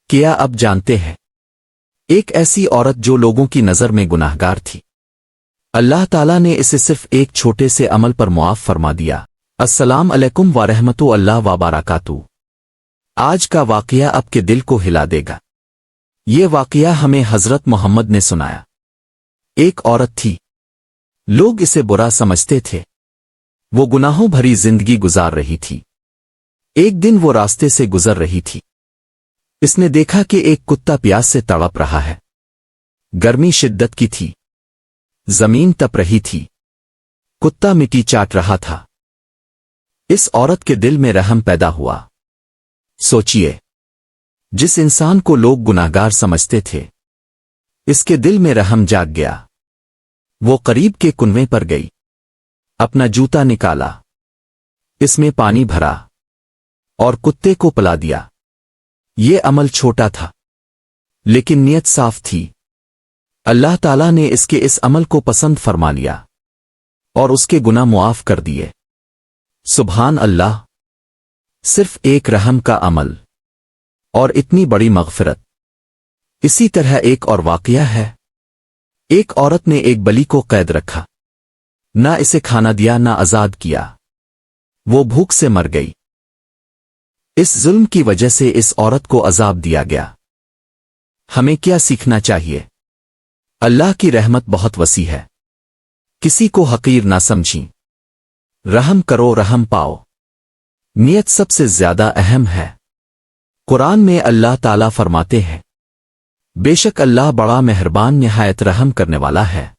کیا اب جانتے ہیں ایک ایسی عورت جو لوگوں کی نظر میں گناہگار تھی، اللہ تعالیٰ نے اسے صرف ایک چھوٹے سے عمل پر معاف فرما دیا۔ السلام علیکم ورحمۃ اللہ وبرکاتہ۔ آج کا واقعہ آپ کے دل کو ہلا دے گا۔ یہ واقعہ ہمیں حضرت محمد نے سنایا۔ ایک عورت تھی، لوگ اسے برا سمجھتے تھے، وہ گناہوں بھری زندگی گزار رہی تھی۔ ایک دن وہ راستے سے گزر رہی تھی، اس نے دیکھا کہ ایک کتا پیاس سے تڑپ رہا ہے۔ گرمی شدت کی تھی، زمین تپ رہی تھی، کتا مٹی چاٹ رہا تھا۔ اس عورت کے دل میں رحم پیدا ہوا۔ سوچئے، جس انسان کو لوگ گناہگار سمجھتے تھے، اس کے دل میں رحم جاگ گیا۔ وہ قریب کے کنویں پر گئی، اپنا جوتا نکالا، اس میں پانی بھرا اور کتے کو پلا دیا۔ یہ عمل چھوٹا تھا، لیکن نیت صاف تھی۔ اللہ تعالیٰ نے اس کے اس عمل کو پسند فرما لیا اور اس کے گناہ معاف کر دیے۔ سبحان اللہ! صرف ایک رحم کا عمل اور اتنی بڑی مغفرت۔ اسی طرح ایک اور واقعہ ہے۔ ایک عورت نے ایک بلی کو قید رکھا، نہ اسے کھانا دیا نہ آزاد کیا، وہ بھوک سے مر گئی۔ اس ظلم کی وجہ سے اس عورت کو عذاب دیا گیا۔ ہمیں کیا سیکھنا چاہیے؟ اللہ کی رحمت بہت وسیع ہے، کسی کو حقیر نہ سمجھیں۔ رحم کرو، رحم پاؤ۔ نیت سب سے زیادہ اہم ہے۔ قرآن میں اللہ تعالیٰ فرماتے ہیں، بے شک اللہ بڑا مہربان نہایت رحم کرنے والا ہے۔